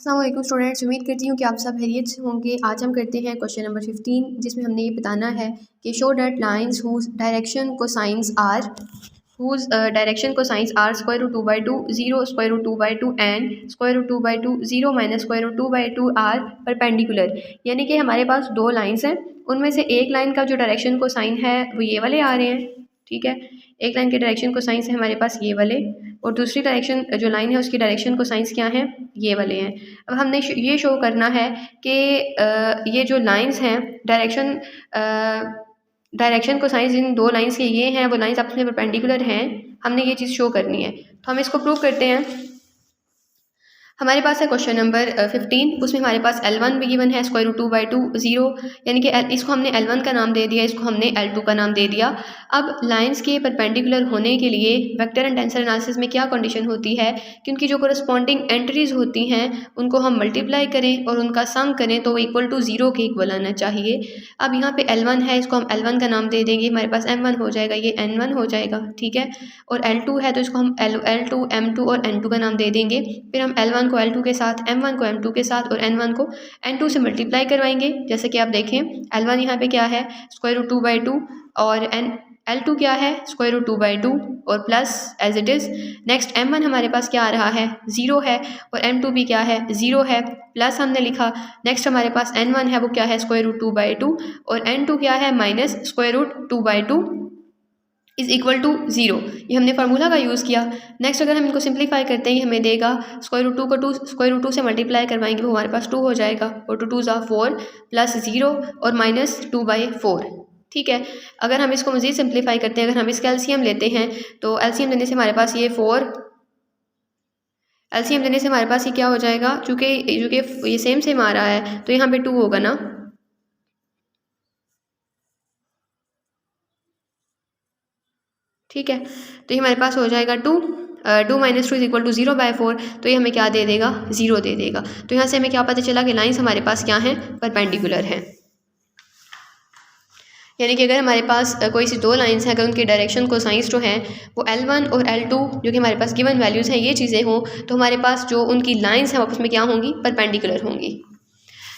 अस्सलाम वालेकुम स्टूडेंट्स, उम्मीद करती हूँ कि आप सब खैरियत से होंगे। आज हम करते हैं क्वेश्चन नंबर 15, जिसमें हमने ये बताना है कि show that lines whose direction cosines are square root 2/2, 0 square root 2/2 and square root 2/2, 0 minus square root 2/2 are perpendicular. यानी कि हमारे पास दो लाइंस हैं, उनमें से एक लाइन का जो डायरेक्शन कोसाइन है वो ये वाले आ रहे हैं। ठीक है, एक लाइन के डायरेक्शन कोसाइंस है हमारे पास ये वाले, और दूसरी डायरेक्शन जो लाइन है उसकी डायरेक्शन कोसाइंस क्या है, ये वाले हैं। अब हमने ये शो करना है कि ये जो लाइंस हैं डायरेक्शन कोसाइंस इन दो लाइंस के ये हैं, वो लाइंस आपस में परपेंडिकुलर हैं। हमने ये चीज़ शो करनी है, तो हम इसको प्रूव करते हैं। हमारे पास है क्वेश्चन नंबर 15, उसमें हमारे पास L1 भी गिवन है स्क्वायर रूट 2/2, 0, यानी कि इसको हमने L1 का नाम दे दिया, इसको हमने L2 का नाम दे दिया। अब लाइंस के परपेंडिकुलर होने के लिए वेक्टर एंड टेंसर एनालिसिस में क्या कंडीशन होती है कि उनकी जो कोरस्पॉन्डिंग एंट्रीज होती हैं उनको हम मल्टीप्लाई करें और उनका सम करें तो वो इक्वल टू 0 के इक्वल आना चाहिए। अब यहाँ पे L1 है, इसको हम L1 का नाम दे देंगे, हमारे पास M1 हो जाएगा, ये N1 हो जाएगा। ठीक है, और L2 है तो इसको हम L2, M2 और N2 का नाम दे देंगे। फिर हम L1 को L2 के साथ, M1 को M2 के साथ और N1 को N2 से मल्टीप्लाई करवाएंगे। जैसे कि आप देखें, L1 यहाँ पे क्या है स्क्वायर रूट 2/2 और L2 क्या है स्क्वायर रूट 2/2 और plus as it is. Next M1 हमारे पास क्या आ रहा है 0 है, और M2 भी क्या है 0 है, प्लस हमने लिखा। नेक्स्ट हमारे पास N1 है, वो क्या है स्क्वायर रूट 2/2 और N2 क्या है minus square root 2/2 is equal to 0। ये हमने फार्मूला का यूज़ किया। नेक्स्ट अगर हम इनको सिंप्लीफाई करते हैं, हमें देगा स्क्वायर रूट 2 को स्क्वायर रूट 2 से मल्टीप्लाई करवाएंगे, वो हमारे पास 2 हो जाएगा, और 2 2 4 प्लस 0 और माइनस 2/4। ठीक है, अगर हम इसको मज़ीद सिंप्लीफाई करते हैं, अगर हम इसका एलसीएम लेते हैं तो एलसीएम लेने से हमारे पास ये 4, एलसीएम लेने से हमारे पास ये क्या हो जाएगा, चूँकि ये सेम आ रहा है तो यहाँ पे 2 होगा ना। ठीक है, तो ये हमारे पास हो जाएगा 2 माइनस 2 इज इक्वल टू 0/4, तो ये हमें क्या दे देगा 0 दे देगा। तो यहाँ से हमें क्या पता चला कि लाइंस हमारे पास क्या हैं परपेंडिकुलर हैं। यानी कि अगर हमारे पास कोई सी दो लाइंस हैं, अगर उनके डायरेक्शन कोसाइंस जो हैं वो L1 और L2 जो कि हमारे पास गिवन वैल्यूज़ हैं, ये चीज़ें हों, तो हमारे पास जो उनकी लाइंस हैं वो आपस में क्या होंगी परपेंडिकुलर होंगी।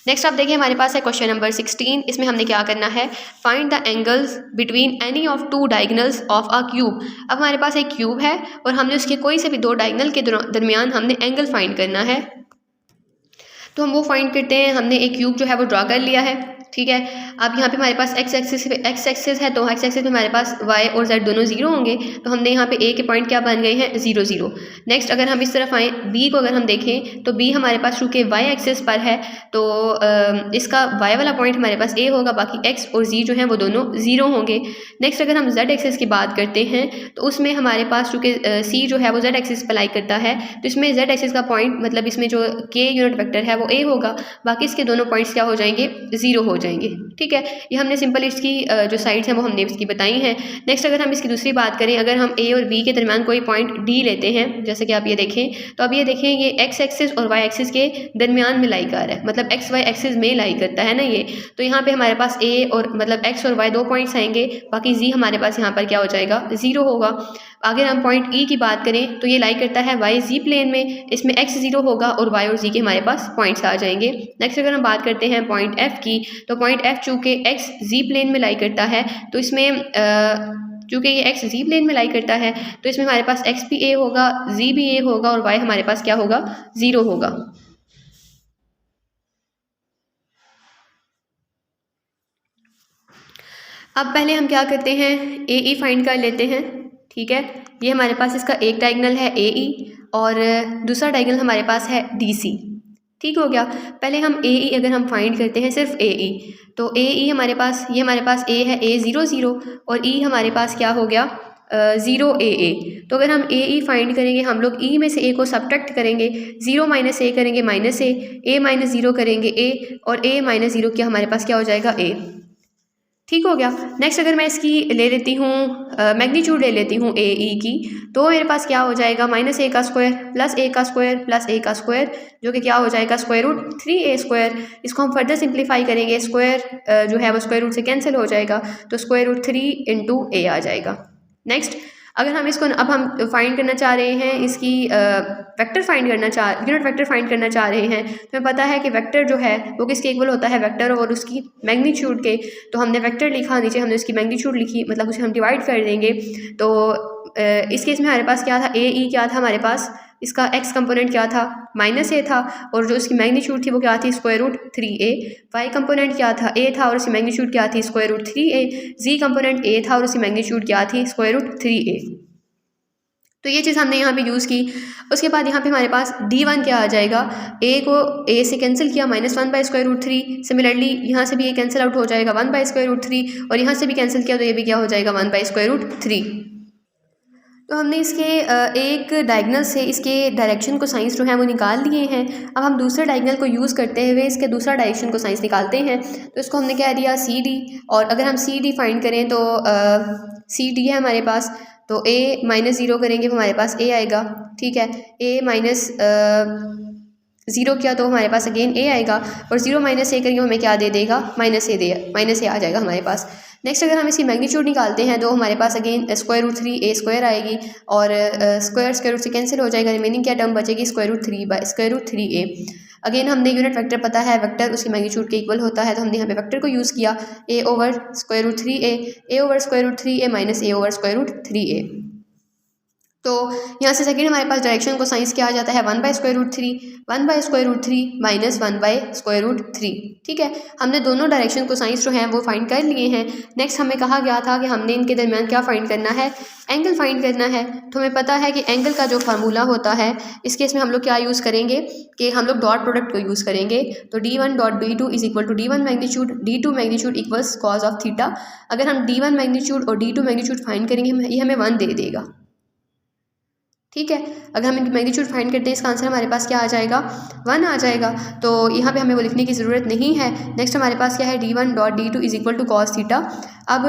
नेक्स्ट आप देखिए, हमारे पास है क्वेश्चन नंबर 16, इसमें हमने क्या करना है find the angles between any of two diagonals of a cube. अब हमारे पास एक क्यूब है और हमने उसके कोई से भी दो डायगनल के दरमियान हमने एंगल फाइंड करना है। तो हम वो फाइंड करते हैं, हमने एक क्यूब जो है वो ड्रा कर लिया है। ठीक है, अब यहाँ पे हमारे पास एक्स एक्सिस है, तो एक्स एक्सिस में हमारे पास वाई और जेड दोनों 0 होंगे, तो हमने यहाँ पे ए के पॉइंट क्या बन गए हैं 0 0। नेक्स्ट अगर हम इस तरफ आए बी को, अगर हम देखें तो बी हमारे पास चूँकि वाई एक्सिस पर है तो इसका वाई वाला पॉइंट हमारे पास ए होगा, बाकी एक्स और जी जो हैं वो दोनों 0 होंगे। नेक्स्ट अगर हम जेड एक्सिस की बात करते हैं तो उसमें हमारे पास चूँकि सी जो है वो जेड एक्सिस पर लाई करता है, तो इसमें जेड एक्सिस का पॉइंट मतलब इसमें जो के यूनिट वेक्टर है वो ए होगा, बाकी इसके दोनों पॉइंट्स क्या हो जाएंगे 0 हो जाएंगे। ठीक है, ये हमने सिंपल इसकी जो साइड्स हैं वो हमने इसकी बताई हैं। नेक्स्ट अगर हम इसकी दूसरी बात करें, अगर हम ए और बी के दरमियान कोई पॉइंट डी लेते हैं, जैसे कि आप ये देखें, तो अब ये देखें ये एक्स एक्सिस और वाई एक्सिस के दरमियान में लाई कर रहा है, मतलब एक्स वाई एक्सिस में लाई करता है ना ये। तो यहाँ पे हमारे पास ए और मतलब एक्स और वाई दो पॉइंट्स आएंगे, बाकी जी हमारे पास यहाँ पर क्या हो जाएगा 0 होगा। अगर हम पॉइंट ई की बात करें तो ये लाई करता है वाई जी प्लेन में, इसमें एक्स 0 होगा और वाई और जी के हमारे पास पॉइंट्स आ जाएंगे। नेक्स्ट अगर हम बात करते हैं पॉइंट एफ की, तो पॉइंट एफ चूँकि एक्स जी प्लेन में लाई करता है, तो इसमें चूँकि ये एक्स जी प्लेन में लाई करता है तो इसमें हमारे पास एक्स भी ए होगा, जी भी ए होगा और वाई हमारे पास क्या होगा 0 होगा। अब पहले हम क्या करते हैं ए ई फाइंड कर लेते हैं। ठीक है, ये हमारे पास इसका एक डायगनल है ए ई और दूसरा डायगनल हमारे पास है डी सी। ठीक हो गया, पहले हम ए ई अगर हम फाइंड करते हैं सिर्फ ए ई, तो ए ई हमारे पास ये हमारे पास ए है ए 0 0 और ई हमारे पास क्या हो गया 0 ए ए। तो अगर हम ए ई फाइंड करेंगे, हम लोग ई में से ए को सब्ट्रैक्ट करेंगे, 0 माइनस ए करेंगे माइनस ए माइनस 0 करेंगे ए, और ए माइनस 0 क्या हमारे पास क्या हो जाएगा ए। ठीक हो गया। नेक्स्ट अगर मैं इसकी ले लेती हूँ मैग्नीट्यूड ले लेती हूँ ए ई की, तो मेरे पास क्या हो जाएगा माइनस ए का स्क्वायर प्लस ए का स्क्वायर प्लस ए का स्क्वायर, जो कि क्या हो जाएगा स्क्वायर रूट 3a स्क्वायर। इसको हम फर्दर सिंप्लीफाई करेंगे, स्क्वायर जो है वो स्क्वायर रूट से कैंसिल हो जाएगा, तो स्क्वायर रूट 3 इंटू ए आ जाएगा। नेक्स्ट अगर हम इसको अब हम फाइंड करना चाह रहे हैं, इसकी वेक्टर फाइंड करना यूनिट वेक्टर फाइंड करना चाह रहे हैं, तो हमें पता है कि वेक्टर जो है वो किसके इक्वल होता है, वेक्टर और उसकी मैग्नीट्यूड के। तो हमने वेक्टर लिखा, नीचे हमने उसकी मैग्नीट्यूड लिखी, मतलब उसे हम डिवाइड कर देंगे। तो इस केस में हमारे पास क्या था, ए ई क्या था हमारे पास, इसका एक्स कंपोनेंट क्या था, -a था, और जो इसकी मैग्नीट्यूड थी वो क्या थी, √3a। वाई कंपोनेंट क्या था, a था, और उसकी मैग्नीट्यूड क्या थी, √3a। जी कंपोनेंट a था और उसकी मैग्नीट्यूड क्या थी, √3a। तो ये चीज़ हमने यहाँ पे यूज़ की। उसके बाद यहाँ पे हमारे पास d1 क्या आ जाएगा, a को a से कैंसिल किया, -1/√3। सिमिलरली यहाँ से भी ये कैंसिल आउट हो जाएगा 1/√3, और यहाँ से भी कैंसिल किया तो ये भी क्या हो जाएगा 1/√3। तो हमने इसके एक डायगनल से इसके डायरेक्शन को साइंस जो है वो निकाल लिए हैं। अब हम दूसरे डायगनल को यूज़ करते हुए इसके दूसरा डायरेक्शन को साइंस निकालते हैं। तो इसको हमने क्या दिया, CD, और अगर हम CD फाइंड करें तो CD है हमारे पास, तो a -0 करेंगे वो हमारे पास a आएगा, ठीक है। a -0 किया तो हमारे पास अगेन a आएगा, और 0 - a करेंगे हमें क्या दे देगा, -a आ जाएगा हमारे पास। नेक्स्ट अगर हम इसकी मैग्नीट्यूड निकालते हैं तो हमारे पास अगेन √3a² आएगी, और स्क्वायर से कैंसिल हो जाएगा, रिमेनिंग क्या टर्म बचेगी, √3a। अगेन हमने यूनिट वेक्टर पता है, वेक्टर उसकी मैग्नीट्यूड के इक्वल होता है, तो हमने यहाँ पे वेक्टर को यूज़ किया, a/√3a, a/√3a - a/√3a। तो यहाँ से सेकंड हमारे पास डायरेक्शन को साइंस क्या आ जाता है, 1/√3 1/√3 ठीक है। हमने दोनों डायरेक्शन को साइंस जो है वो फाइंड कर लिए हैं। नेक्स्ट हमें कहा गया था कि हमने इनके दरमियान क्या फाइंड करना है, एंगल फाइंड करना है। तो हमें पता है कि एंगल का जो फार्मूला होता है, इस केस में हम लोग क्या यूज़ करेंगे कि हम लोग डॉट प्रोडक्ट को यूज़ करेंगे। तो d1.b2 = d1 magnitude d2 magnitude equals cos of theta. अगर हम d1 मैग्नीट्यूड और d2 मैग्नीट्यूड फाइंड करेंगे, ये हमें 1 दे देगा, ठीक है। अगर हम इनकी मैग्नीट्यूड फाइंड करते हैं, इसका आंसर हमारे पास क्या आ जाएगा, 1 आ जाएगा। तो यहाँ पे हमें वो लिखने की ज़रूरत नहीं है। नेक्स्ट हमारे पास क्या है, d1.d2 = cos थीटा। अब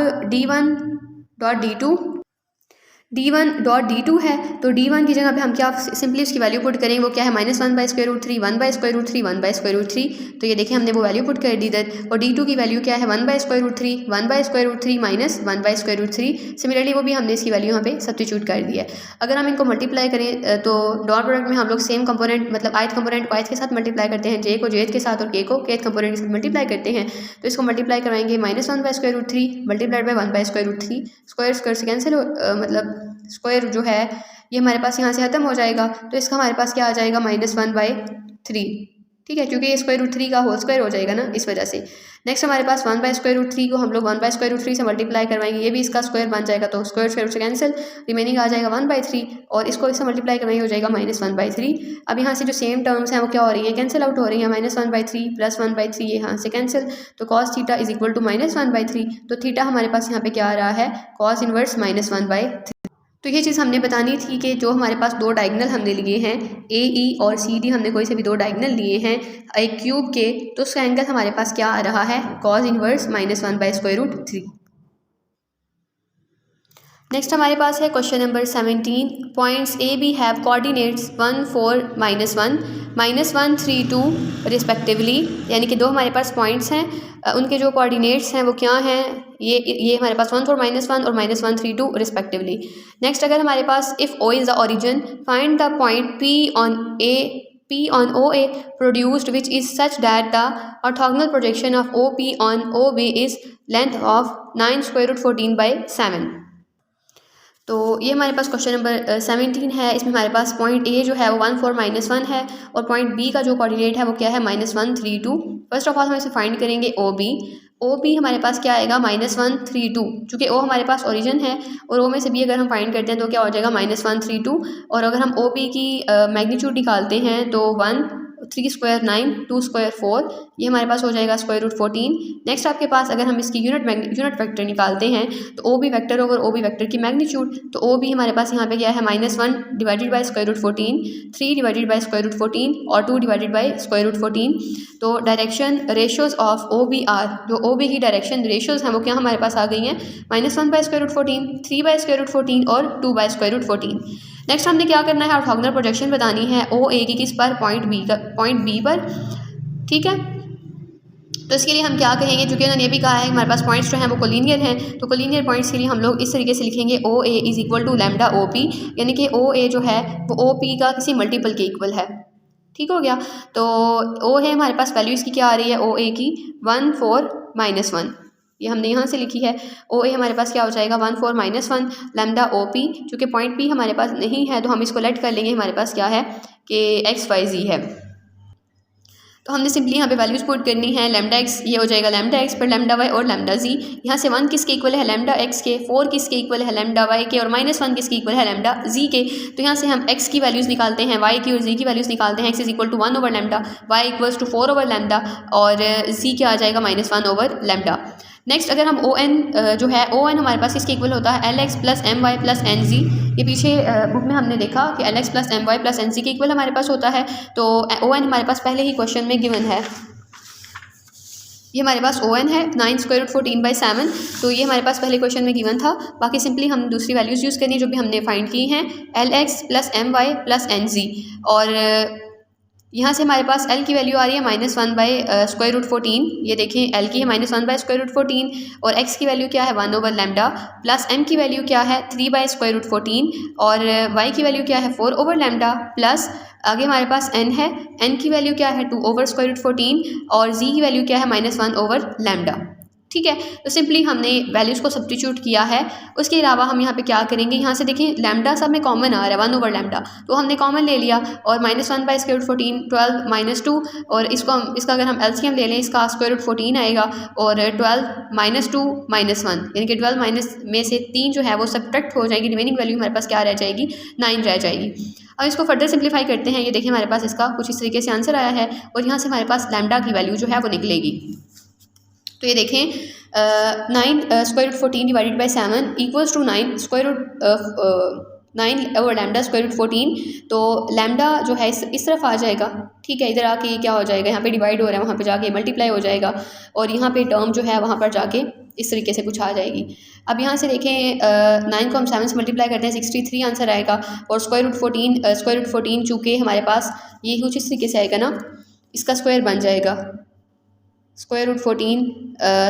d1.d2 है, तो d1 की जगह पे हम क्या सिंपली उसकी वैल्यू पुट करेंगे, वो क्या है -1/√3 1/√3 1/√3। तो ये देखें हमने वो वैल्यू पुट कर दी इधर, और d2 की वैल्यू क्या है 1/√3 1/√3 - 1/√3। सिमिलरली वो भी हमने इसकी वैल्यू यहाँ पे सब्स्टिट्यूट कर दी है। अगर हम इनको मल्टीप्लाई करें तो डॉट प्रोडक्ट में हम लोग सेम कंपोनेंट, मतलब ith कंपोनेंट को ith के साथ मल्टीप्लाई करते हैं, j को jth के साथ और k को kth कंपोनेंट के साथ मल्टीप्लाई करते हैं। तो इसको मल्टीप्लाई करवाएंगे, -1/√3 मल्टीप्लाइड बाई 1/√3, स्क्वायर से कैंसिल मतलब स्क्वायर जो है ये हमारे पास यहाँ से ख़त्म हो जाएगा। तो इसका हमारे पास क्या आ जाएगा, -1/3, ठीक है, क्योंकि ये √3 का होल स्क्वायर हो जाएगा ना, इस वजह से। नेक्स्ट हमारे पास 1/√3 को हम लोग 1/√3 से मल्टीप्लाई करवाएंगे, ये भी इसका स्क्वायर बन जाएगा, तो स्क्वायर से कैंसिल, रिमेनिंग आ जाएगा 1/3, और इसको इससे मल्टीप्लाई करवाएंगे हो जाएगा -1/3। अब यहाँ से जो सेम टर्म्स हैं वो क्या हो रही हैं, कैंसिल आउट हो रही हैं, -1/3 + 1/3 ये यहाँ से कैंसिल, तो cos थीटा = -1/3। तो थीटा हमारे पास यहाँ पे क्या आ रहा है, cos इनवर्स -1/3। तो ये चीज़ हमने बतानी थी कि जो हमारे पास दो डायगनल हमने लिए हैं, AE और CD, हमने कोई से भी दो डायगनल लिए हैं एक क्यूब के, तो उसका एंगल हमारे पास क्या आ रहा है, cos इनवर्स -1/√3। नेक्स्ट हमारे पास है question number 17। Points AB have coordinates 1 4 -1 -1 3 2 respectively, यानी कि दो हमारे पास पॉइंट्स हैं, उनके जो कोऑर्डिनेट्स हैं वो क्या हैं, ये हमारे पास 1 4 -1 और -1 3 2 रिस्पेक्टिवली। नेक्स्ट अगर हमारे पास if O is the origin, find the point P on OA produced which is such that the orthogonal projection of OP on OB is length of 9√14/7। तो ये हमारे पास क्वेश्चन नंबर 17 है। इसमें हमारे पास पॉइंट A जो है वो 1 4 -1 है, और पॉइंट B का जो कोऑर्डिनेट है वो क्या है, -1 3 2। फर्स्ट ऑफ ऑल हम इसे फाइंड करेंगे OB हमारे पास क्या आएगा, -1 3 2, चूँकि O हमारे पास ओरिजिन है, और O में से B अगर हम फाइंड करते हैं तो क्या हो जाएगा, -1 3 2। और अगर हम OB की मैग्नीट्यूड निकालते हैं तो 1 3 स्क्वायर 9 2 स्क्वायर 4, ये हमारे पास हो जाएगा √14। नेक्स्ट आपके पास अगर हम इसकी यूनिट वेक्टर निकालते हैं तो OB vector over OB vector की मैग्नीट्यूड, तो OB हमारे पास यहाँ पे क्या है, -1 डिवाइडेड बाय √14, 3 डिवाइडेड बाय √14 और 2 डिवाइडेड बाय √14। तो डायरेक्शन रेशियोज ऑफ OBR, जो OB की डायरेक्शन रेशियोज हैं वो क्या हमारे पास आ गई हैं, -1/√14, 3/√14 और 2/√14। नेक्स्ट हमने क्या करना है, ऑर्थोगोनल प्रोजेक्शन बतानी है OA की किस पर, पॉइंट B पर, ठीक है। तो इसके लिए हम क्या कहेंगे, जो कि उन्होंने ये भी कहा है हमारे पास पॉइंट्स जो हैं वो कोलिनियर हैं, तो कोलिनियर पॉइंट्स के लिए हम लोग इस तरीके से लिखेंगे O A is equal to lambda O P, यानी कि ओ ए जो है वो ओ पी का किसी मल्टीपल के इक्वल है। ठीक हो गया। तो ओ है हमारे पास वैल्यू इसकी क्या आ रही है, ओ ए की 1 4 -1, ये हमने यहाँ से लिखी है। ओ ए हमारे पास क्या हो जाएगा 1 4 -1 लैम्डा ओ पी, चूँकि पॉइंट पी हमारे पास नहीं है तो हम इसको लेट कर लेंगे, हमारे पास क्या है कि एक्स वाई जी है। तो हमने सिंपली यहाँ पे वैल्यूज़ पुट करनी है। लैम्डा एक्स ये हो जाएगा लैम्डा एक्स पर लैम्डा वाई और लैम्डा जी। यहाँ से 1 किसके इक्वल है, लैम्डा एक्स के, 4 किसके इक्वल है, लैम्डा वाई के, और -1 किसके इक्वल है, लैम्डा जी के। तो यहाँ से हम एक्स की वैल्यूज़ निकालते हैं, वाई की और जी की वैल्यूज़ निकालते हैं। X is equal to 1 over lambda, Y equals to 4 over lambda, और जी क्या आ जाएगा -1 ओवर लैम्डा। नेक्स्ट अगर हम ओ एन जो है ओ एन हमारे पास किसके इक्वल होता है, L X plus M Y plus N Z. ये पीछे बुक में हमने देखा कि L X plus M Y plus N Z के इक्वल हमारे पास होता है। तो ओ एन हमारे पास पहले ही क्वेश्चन में गिवन है, ये हमारे पास ओ एन है 9 स्क्वायर रूट 14/7, तो ये हमारे पास पहले क्वेश्चन में गिवन था। बाकी सिंपली हम दूसरी वैल्यूज़ यूज़ करनी है जो भी हमने फाइंड की हैं, L X plus M Y plus N Z, और यहाँ से हमारे पास L की वैल्यू आ रही है -1/√14, ये देखें L की है -1/√14, और X की वैल्यू क्या है 1 ओवर लैम्डा, प्लस M की वैल्यू क्या है 3/√14, और Y की वैल्यू क्या है 4 ओवर लैम्डा, प्लस आगे हमारे पास N है, N की वैल्यू क्या है 2 ओवर √14, और Z की वैल्यू क्या है -1 ओवर लैम्डा। ठीक है, तो सिंपली हमने वैल्यूज़ को सब्स्टिट्यूट किया है। उसके अलावा हम यहाँ पे क्या करेंगे, यहाँ से देखें लैम्डा सब में कॉमन आ रहा है 1 ओवर लैम्डा, तो हमने कॉमन ले लिया, और -1/√14 12 -2, और इसका अगर हम एलसीएम ले लें इसका √14 आएगा, और 12 -2 -1, यानी कि 12 माइनस में से 3 जो है वो सब्ट्रैक्ट हो जाएगी, रिमेनिंग वैल्यू हमारे पास क्या रह जाएगी 9 रह जाएगी। अब इसको फर्दर सिंप्लीफाई करते हैं, ये देखिए हमारे पास इसका कुछ इस तरीके से आंसर आया है, और यहाँ से हमारे पास लैम्डा की वैल्यू जो है वो निकलेगी। तो ये देखें 9 square root 14 divided by 7 equals to 9 square root 9 over lambda square root 14, तो लैम्डा जो है इस तरफ आ जाएगा। ठीक है, इधर आके क्या हो जाएगा, यहाँ पे डिवाइड हो रहा है, वहाँ पे जाके मल्टीप्लाई हो जाएगा, और यहाँ पे टर्म जो है वहाँ पर जाके इस तरीके से कुछ आ जाएगी। अब यहाँ से देखें 9 को हम 7 से मल्टीप्लाई करते हैं 63 आंसर आएगा, और स्क्वायर रूट 14 चूँकि हमारे पास ये कुछ इस तरीके से आएगा ना, इसका स्क्वायर बन जाएगा स्क्वायर रूट 14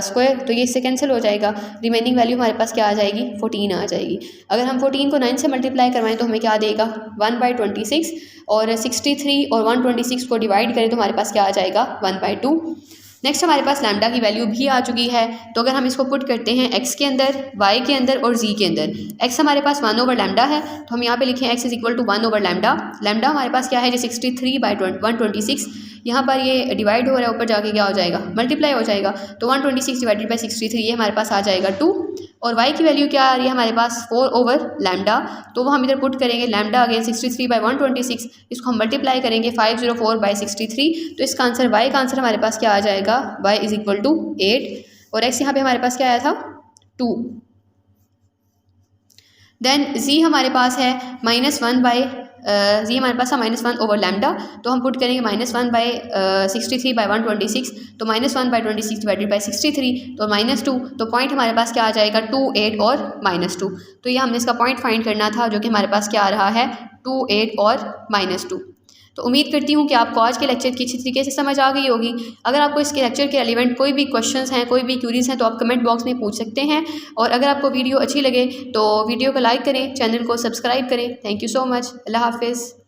स्क्वायर, तो ये इससे कैंसिल हो जाएगा, रिमेनिंग वैल्यू हमारे पास क्या आ जाएगी 14 आ जाएगी। अगर हम 14 को 9 से मल्टीप्लाई करवाएं तो हमें क्या देगा 1/26, और 63 और 126 को डिवाइड करें तो हमारे पास क्या आ जाएगा 1/2। नेक्स्ट हमारे पास लैम्डा की वैल्यू भी आ चुकी है, तो अगर हम इसको पुट करते हैं x के अंदर, y के अंदर और z के अंदर। x हमारे पास 1 ओवर लैम्डा है, तो हम यहाँ पे लिखें x is equal to 1 over lambda. Lambda हमारे पास क्या है जो 63/126, यहाँ पर ये डिवाइड हो रहा है, ऊपर जाके क्या हो जाएगा मल्टीप्लाई हो जाएगा, तो 126 डिवाइडेड बाई 63 ये हमारे पास आ जाएगा 2, और y की वैल्यू क्या आ रही है हमारे पास 4 ओवर लैम्डा, तो वो हम इधर पुट करेंगे लैम्डा अगेन 63/126, इसको हम मल्टीप्लाई करेंगे 504/63, तो इसका आंसर y का आंसर हमारे पास क्या आ जाएगा y इज इक्वल टू 8, और x यहाँ पे हमारे पास क्या आया था 2। देन z हमारे पास है जी हमारे पास है -1 ओवर लैम्डा, तो हम पुट करेंगे -1/63/126, तो -1/26 डिवाइडेड बाई 63, तो -2, तो पॉइंट हमारे पास क्या आ जाएगा 2 8 और -2, तो ये हमने इसका पॉइंट फाइंड करना था, जो कि हमारे पास क्या आ रहा है 2 8 और -2। तो उम्मीद करती हूँ कि आपको आज के लेक्चर की अच्छी तरीके से समझ आ गई होगी। अगर आपको इसके लेक्चर के रेलिवेंट कोई भी क्वेश्चंस हैं, कोई भी क्यूरीज हैं, तो आप कमेंट बॉक्स में पूछ सकते हैं, और अगर आपको वीडियो अच्छी लगे तो वीडियो को लाइक करें, चैनल को सब्सक्राइब करें। थैंक यू सो मच, अल्लाह हाफिज़।